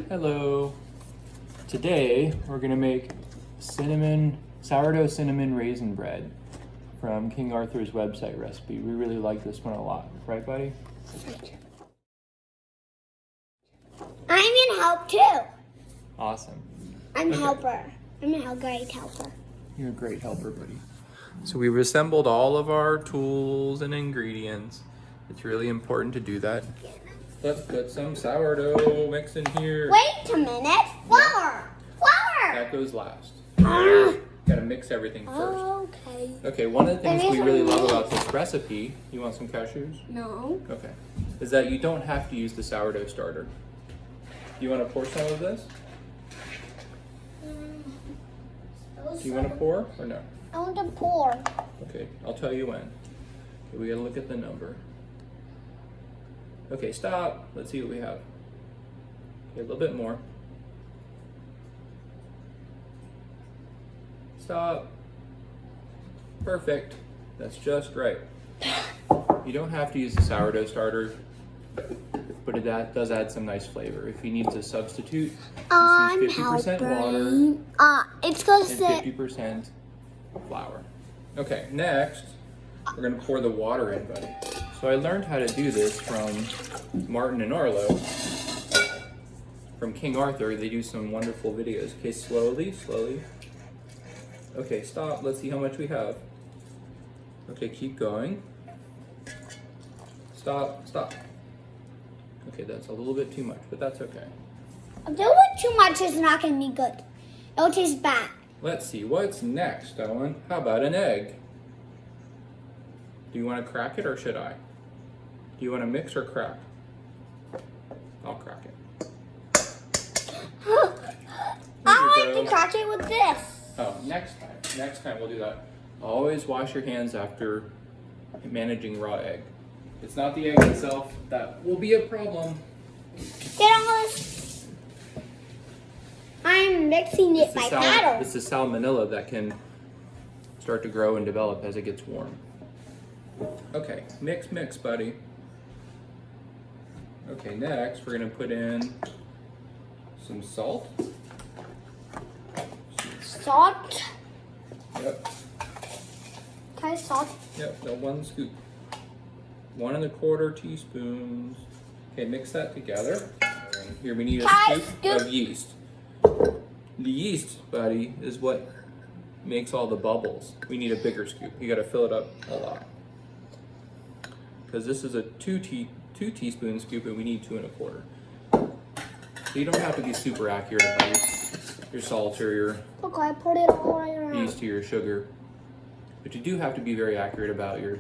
Hello. Today we're gonna make sourdough cinnamon raisin bread from King Arthur's website recipe. We really like this one a lot, right, buddy? I'm in help too. Awesome. I'm helper. I'm a great helper. You're a great helper, buddy. So we've assembled all of our tools and ingredients. It's really important to do that. Let's put some sourdough mix in here. Wait a minute. Flour. Flour. That goes last. Gotta mix everything first. Okay. Okay, one of the things we really love about this recipe, you want some cashews? No. Okay, is that you don't have to use the sourdough starter. Do you want to pour some of this? Do you want to pour or no? I want to pour. Okay, I'll tell you when. Okay, we gotta look at the number. Okay, stop. Let's see what we have. Okay, a little bit more. Stop. Perfect. That's just right. You don't have to use the sourdough starter, but it does add some nice flavor. If you need to substitute, I'm use 50% helping. water It's going to and 50% flour. Okay, next we're gonna pour the water in, buddy. So I learned how to do this from Martin and Arlo from King Arthur. They do some wonderful videos. Okay, slowly, slowly. Okay, stop. Let's see how much we have. Okay, keep going. Stop, stop. Okay, that's a little bit too much, but that's okay. doing too much is not going to be good. It'll taste bad. Let's see, what's next, Owen? How about an egg? Do you want to crack it or should I? Do you want to mix or crack? I'll crack it. I like to crack it with this. Oh, next time. Next time we'll do that. Always wash your hands after managing raw egg. It's not the egg itself that will be a problem. Get on this. I'm mixing it by paddle. It's the salmonella that can start to grow and develop as it gets warm. Okay, mix, buddy. Okay, next we're gonna put in some salt. Salt. Yep. Okay, salt. Yep, no, 1 scoop. 1 1/4 teaspoons. Okay, mix that together. And here we need a scoop of yeast. The yeast, buddy, is what makes all the bubbles. We need a bigger scoop. You gotta fill it up a lot. Because this is a 2 teaspoon scoop and we need 2 1/4. So you don't have to be super accurate about your salt or your Look, I put it all right around. yeast or your sugar. But you do have to be very accurate about your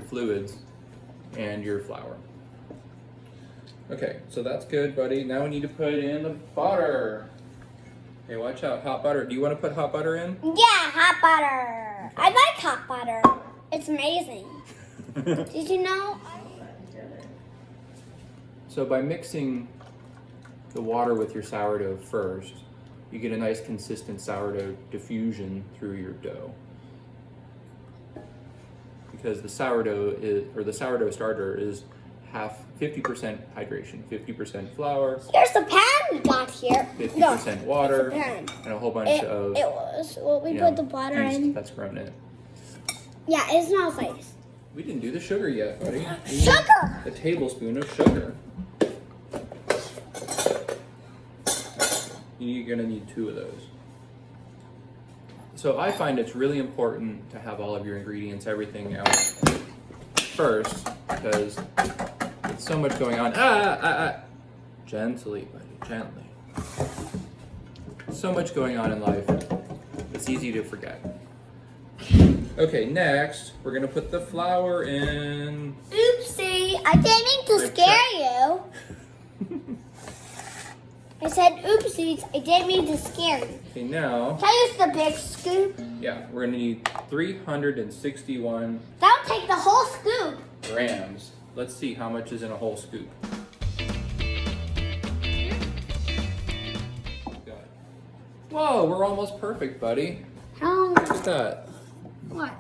fluids and your flour. Okay, so that's good, buddy. Now we need to put in the butter. Okay, watch out, hot butter. Do you want to put hot butter in? Yeah, hot butter. I like hot butter. It's amazing. Did you know? So by mixing the water with your sourdough first, you get a nice consistent sourdough diffusion through your dough. Because the sourdough starter is 50% hydration, 50% flour. Here's the pan we got here. 50% water, the pan. and a whole bunch of It was what we put the butter yeast in. that's grown in it. Yeah, it smells like We didn't do the sugar yet, buddy. sugar. A tablespoon of sugar. You're gonna need 2 of those. So I find it's really important to have all of your ingredients, everything out first, because with so much going on. Gently, buddy, gently. So much going on in life, it's easy to forget. Okay, next we're gonna put the flour in. Oopsie, I didn't mean to scare you. I said oopsies, I didn't mean to scare you. Okay, now. Can I use the big scoop? Yeah, we're gonna need 361 That'll take the whole scoop. grams. Let's see how much is in a whole scoop. Whoa, we're almost perfect, buddy. How? Look at that. What?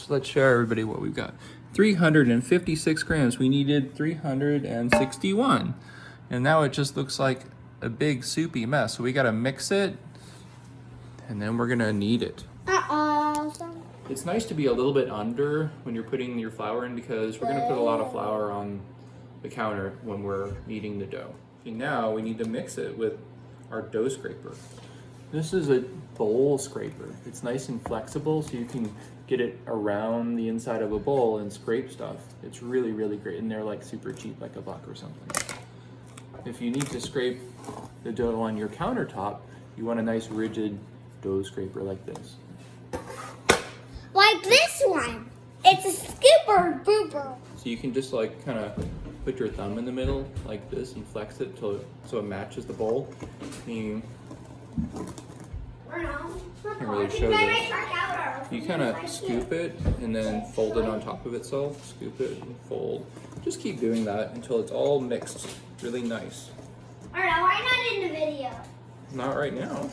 Let's show everybody what we've got. 356 grams. We needed 361. And now it just looks like a big soupy mess. So we gotta mix it, and then we're gonna knead it. It's nice to be a little bit under when you're putting your flour in, because we're gonna put a lot of flour on the counter when we're kneading the dough. Okay, now we need to mix it with our dough scraper. This is a bowl scraper. It's nice and flexible, so you can get it around the inside of a bowl and scrape stuff. It's really, really great, and they're like super cheap, like $1 or something. If you need to scrape the dough on your countertop, you want a nice rigid dough scraper like this. Like this one. It's a scooper booper. So you can just like kind of put your thumb in the middle like this and flex it so it matches the bowl. And can't really show this. You kind of scoop it and then fold it on top of itself. Scoop it and fold. Just keep doing that until it's all mixed really nice. Alright, why not in the video? Not right now.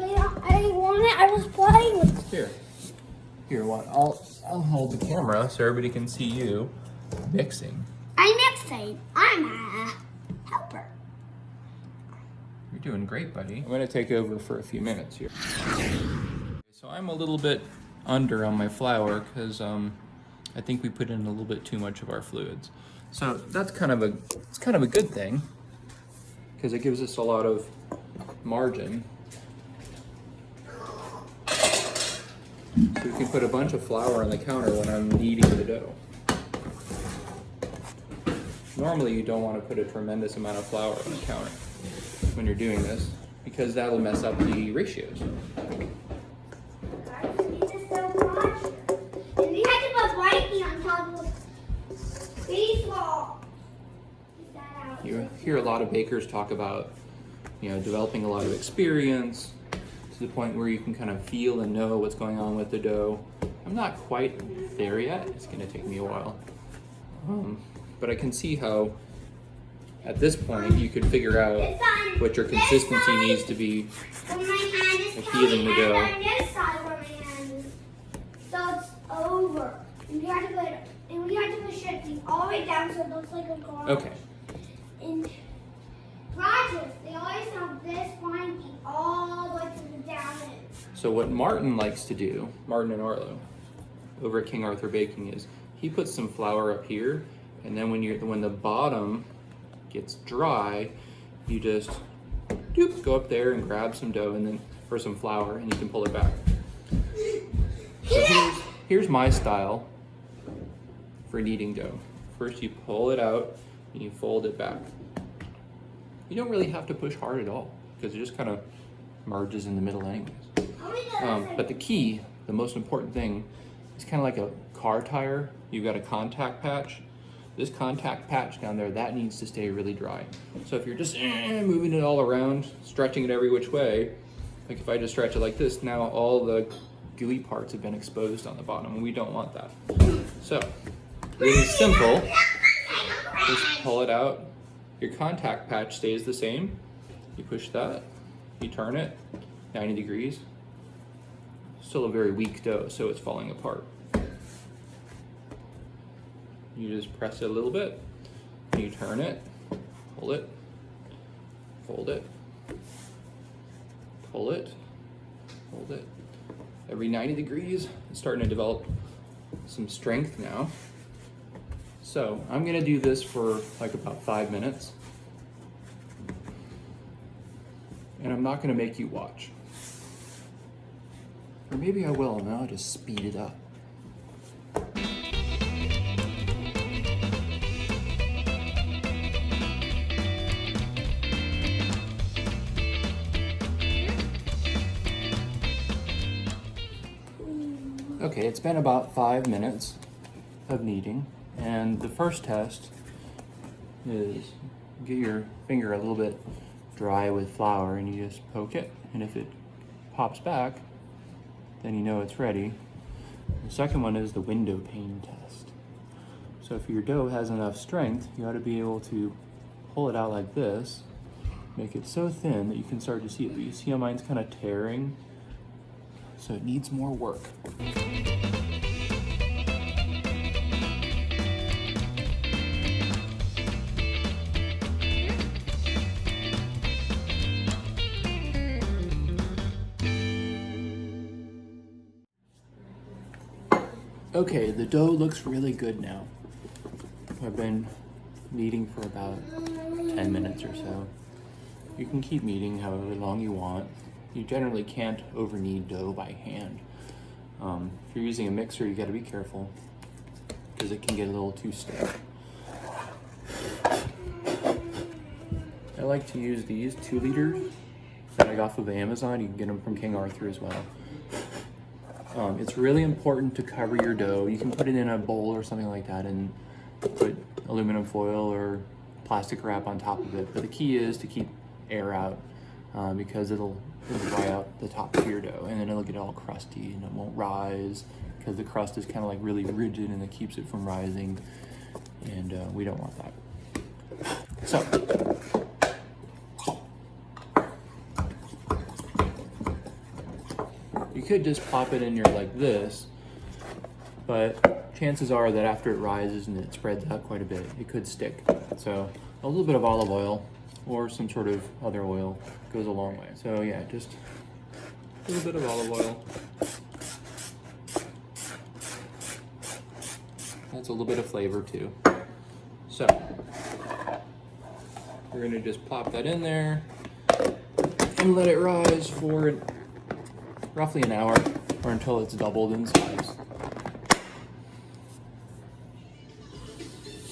I want it. I was playing with it. Here, what? I'll hold the camera so everybody can see you mixing. I'm mixing. I'm a helper. You're doing great, buddy. I'm gonna take over for a few minutes here. So I'm a little bit under on my flour because I think we put in a little bit too much of our fluids. So that's kind of a good thing, because it gives us a lot of margin. So we can put a bunch of flour on the counter when I'm kneading the dough. Normally you don't want to put a tremendous amount of flour on the counter when you're doing this, because that'll mess up the ratios. And we had to put whitey on top of baseball. You hear a lot of bakers talk about, developing a lot of experience to the point where you can kind of feel and know what's going on with the dough. I'm not quite there yet. It's going to take me a while. But I can see how at this point you could figure out what your consistency needs to be of heating the dough. So it's over. And we had to push it all the way down so it looks like a car. Okay. And Rogers, they always have this winding all the way to the down end. So what Martin likes to do, Martin and Arlo, over at King Arthur Baking, is he puts some flour up here, and then when the bottom gets dry, you just go up there and grab some dough and then or some flour, and you can pull it back. So here's my style for kneading dough. First you pull it out and you fold it back. You don't really have to push hard at all, because it just kind of merges in the middle anyways. But the key, the most important thing, is kind of like a car tire. You've got a contact patch. This contact patch down there, that needs to stay really dry. So if you're just moving it all around, stretching it every which way, like if I just stretch it like this, now all the gooey parts have been exposed on the bottom, and we don't want that. So, really simple. Just pull it out. Your contact patch stays the same. You push that, you turn it 90 degrees. Still a very weak dough, so it's falling apart. You just press it a little bit, you turn it, pull it, fold it, pull it, hold it. Every 90 degrees, it's starting to develop some strength now. So I'm gonna do this for like about 5 minutes. And I'm not gonna make you watch. Or maybe I will, and I'll just speed it up. Okay, it's been about 5 minutes of kneading, and the first test is get your finger a little bit dry with flour, and you just poke it, and if it pops back, then you know it's ready. The second one is the window pane test. So if your dough has enough strength, you ought to be able to pull it out like this, make it so thin that you can start to see it, but you see how mine's kind of tearing? So it needs more work. Okay, the dough looks really good now. I've been kneading for about 10 minutes or so. You can keep kneading however long you want. You generally can't over knead dough by hand. If you're using a mixer, you gotta be careful because it can get a little too stiff. I like to use these 2 liters that I got off of Amazon. You can get them from King Arthur as well. It's really important to cover your dough. You can put it in a bowl or something like that and put aluminum foil or plastic wrap on top of it. But the key is to keep air out because it'll dry out the top of your dough and then it'll get all crusty and it won't rise because the crust is kind of like really rigid and it keeps it from rising, and we don't want that. So, you could just plop it in here like this, but chances are that after it rises and it spreads out quite a bit, it could stick. So a little bit of olive oil or some sort of other oil goes a long way. So yeah, just a little bit of olive oil. That's a little bit of flavor too. So we're gonna just plop that in there and let it rise for roughly an hour or until it's doubled in size.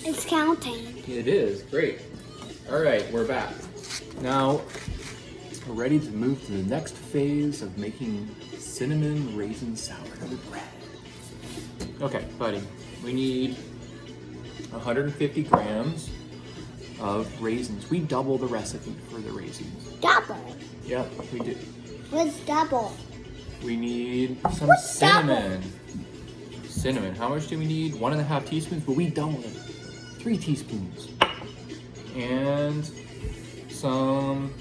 It's counting. It is, great. All right, we're back. Now, we're ready to move to the next phase of making cinnamon raisin sourdough bread. Okay, buddy, we need 150 grams of raisins. We double the recipe for the raisins. Double? Yep, we do. What's double? We need some cinnamon. Cinnamon, how much do we need? 1.5 teaspoons, but we double it. 3 teaspoons. And some,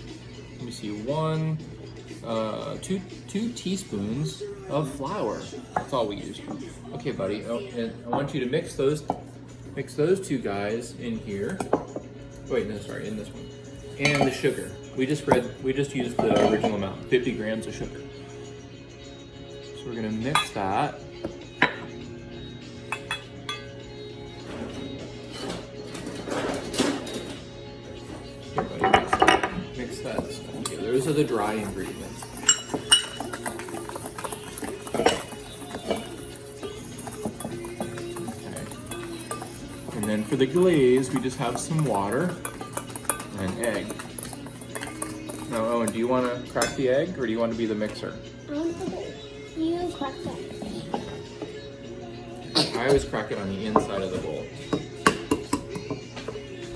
let me see, 2 teaspoons of flour. That's all we use. Okay, buddy, oh, and I want you to mix those 2 guys in here. Wait, no, sorry, in this one. And the sugar. We just used the original amount, 50 grams of sugar. So we're gonna mix that. Here, buddy, mix that stuff together. Those are the dry ingredients. Okay. And then for the glaze, we just have some water and an egg. Now, Owen, do you want to crack the egg or do you want to be the mixer? You crack it. I always crack it on the inside of the bowl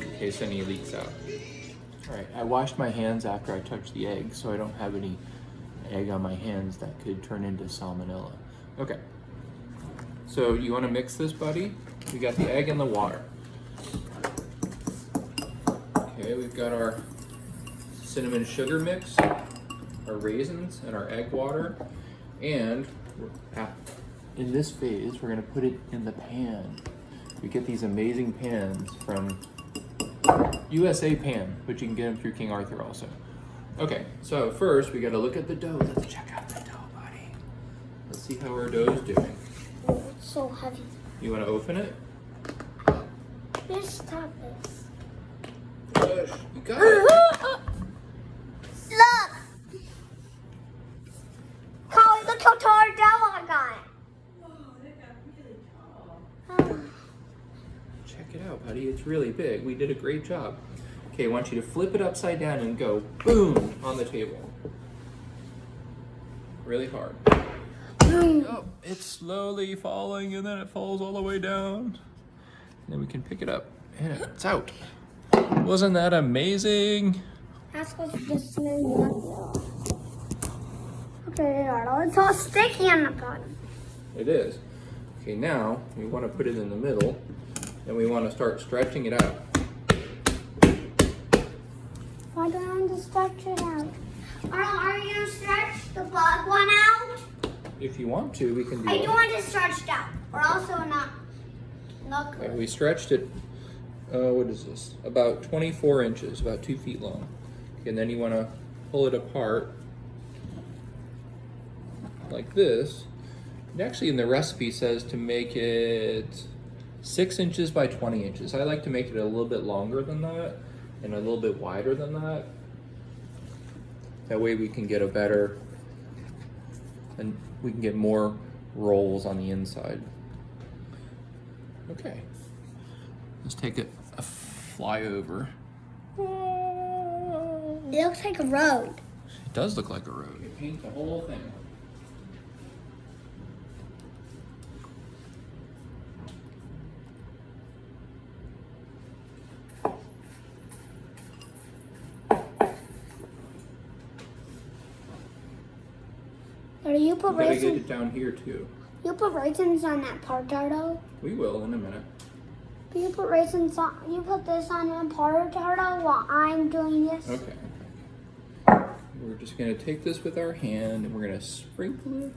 in case any leaks out. All right, I washed my hands after I touched the egg, so I don't have any egg on my hands that could turn into salmonella. Okay, so you want to mix this, buddy? We got the egg and the water. Okay, we've got our cinnamon sugar mix, our raisins, and our egg water. And in this phase, we're gonna put it in the pan. We get these amazing pans from USA Pan, but you can get them through King Arthur also. Okay, so first we gotta look at the dough. Let's check out the dough, buddy. Let's see how our dough's doing. Oh, it's so heavy. You wanna open it? Let's stop this. Push, you got it. Look! Colin, look how tall our dough I got. Whoa, that got really tall. Check it out, buddy. It's really big. We did a great job. Okay, I want you to flip it upside down and go boom on the table. Really hard. Oh, it's slowly falling and then it falls all the way down. And then we can pick it up and it's out. Wasn't that amazing? That's supposed to just smell. Okay, it's all sticky on the bottom. It is. Okay, now we want to put it in the middle and we want to start stretching it out. Why don't I want to stretch it out? Are you going to stretch the bug one out? If you want to, we can do I it. do want it stretched out. Or also not Okay, good. we stretched it, what is this? About 24 inches, about 2 feet long. Okay, and then you want to pull it apart like this, It actually in the recipe says to make it 6 inches by 20 inches. I like to make it a little bit longer than that and a little bit wider than that. That way we can get a better, and we can get more rolls on the inside. Okay, let's take a flyover. It looks like a road. It does look like a road. You paint the whole thing. Or you put We gotta get raisins. it down here too. You put raisins on that potato. We will in a minute. You put raisins on. You put this on a potato while I'm doing this. Okay. We're just gonna take this with our hand and we're gonna sprinkle it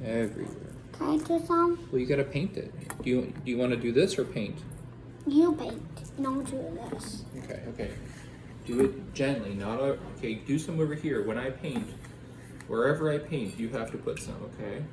everywhere. Can I do some? Well, you gotta paint it. Do you want to do this or paint? You paint. And I'll do this. Okay. Do it gently, okay, do some over here. When I paint, wherever I paint, you have to put some, okay?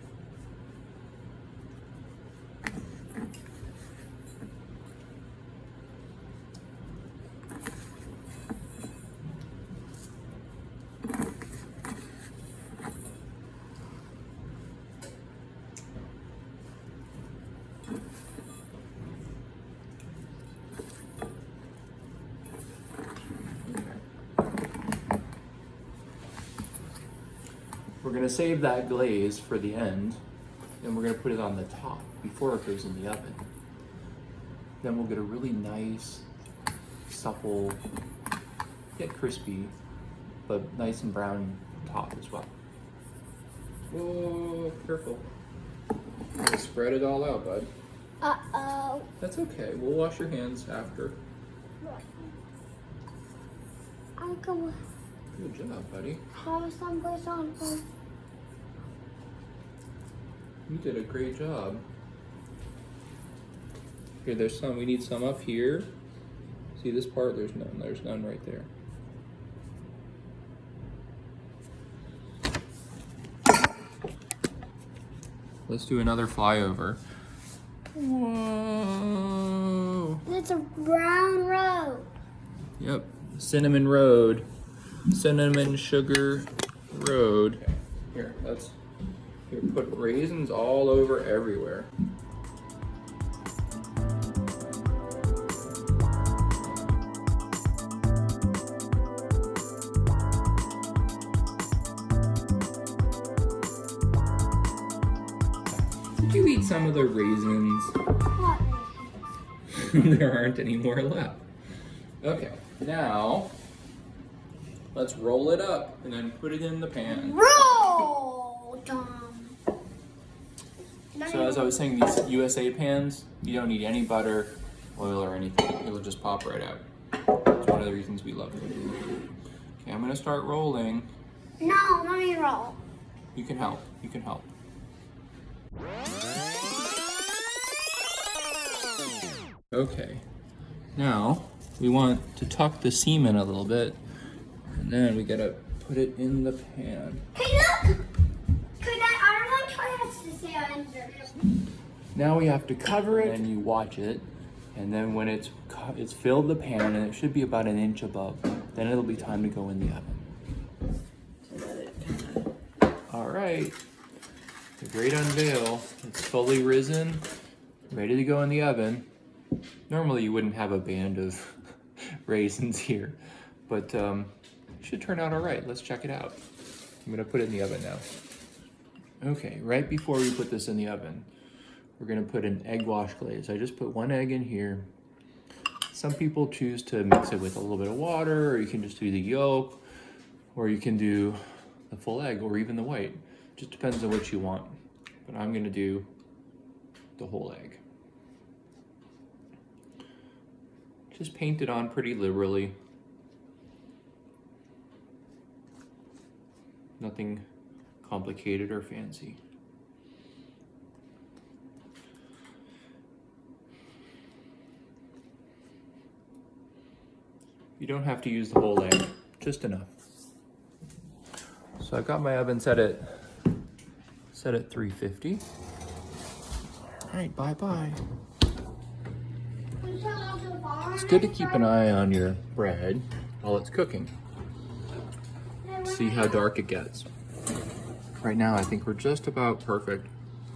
We're gonna save that glaze for the end, and we're gonna put it on the top before it goes in the oven. Then we'll get a really nice, supple, yet crispy, but nice and brown top as well. Whoa, careful. You're gonna spread it all out, bud. Uh-oh. That's okay, we'll wash your hands after. I'm going Good job, buddy. to have some on. You did a great job. Here, there's some. We need some up here. See this part? There's none. There's none right there. Let's do another flyover. Whoa! It's a brown road. Yep, Cinnamon Road. Cinnamon Sugar Road. Okay. Here, put raisins all over everywhere. Did you eat some of the raisins? What? There aren't any more left. Okay, now let's roll it up and then put it in the pan. Roll, Tom. So as I was saying, these USA pans, you don't need any butter, oil, or anything. It'll just pop right out. It's one of the reasons we love it. Okay, I'm gonna start rolling. No, let me roll. You can help. You can help. Okay. Now we want to tuck the seam in a little bit, and then we gotta put it in the pan. Hey, look! I don't want toilets to stay under. Now we have to cover it, and you watch it, and then when it's filled the pan, and it should be about 1 inch above, then it'll be time to go in the oven. All right, the great unveil. It's fully risen, ready to go in the oven. Normally you wouldn't have a band of raisins here, but it should turn out all right. Let's check it out. I'm gonna put it in the oven now. Okay, right before we put this in the oven, we're gonna put an egg wash glaze. I just put 1 egg in here. Some people choose to mix it with a little bit of water, or you can just do the yolk, or you can do the full egg, or even the white. Just depends on what you want. But I'm gonna do the whole egg. Just paint it on pretty liberally. Nothing complicated or fancy. You don't have to use the whole egg, just enough. So I've got my oven set set at 350. All right, bye-bye. It's good to keep an eye on your bread while it's cooking. See how dark it gets. Right now, I think we're just about perfect.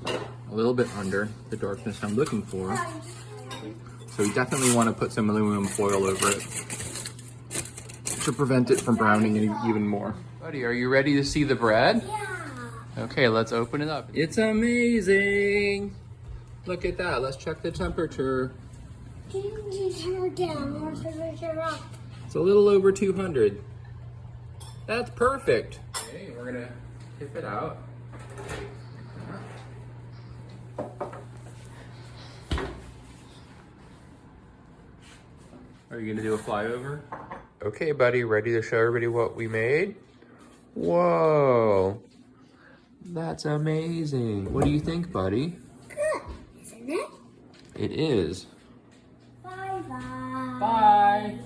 A little bit under the darkness I'm looking for. So we definitely want to put some aluminum foil over it to prevent it from browning even more. Buddy, are you ready to see the bread? Yeah. Okay, let's open it up. It's amazing. Look at that. Let's check the temperature. Can you turn it down or turn it up? It's a little over 200. That's perfect. Okay, we're gonna tip it out. Are you gonna do a flyover? Okay, buddy, ready to show everybody what we made? Whoa, that's amazing. What do you think, buddy? Good, isn't it? It is. Bye-bye. Bye.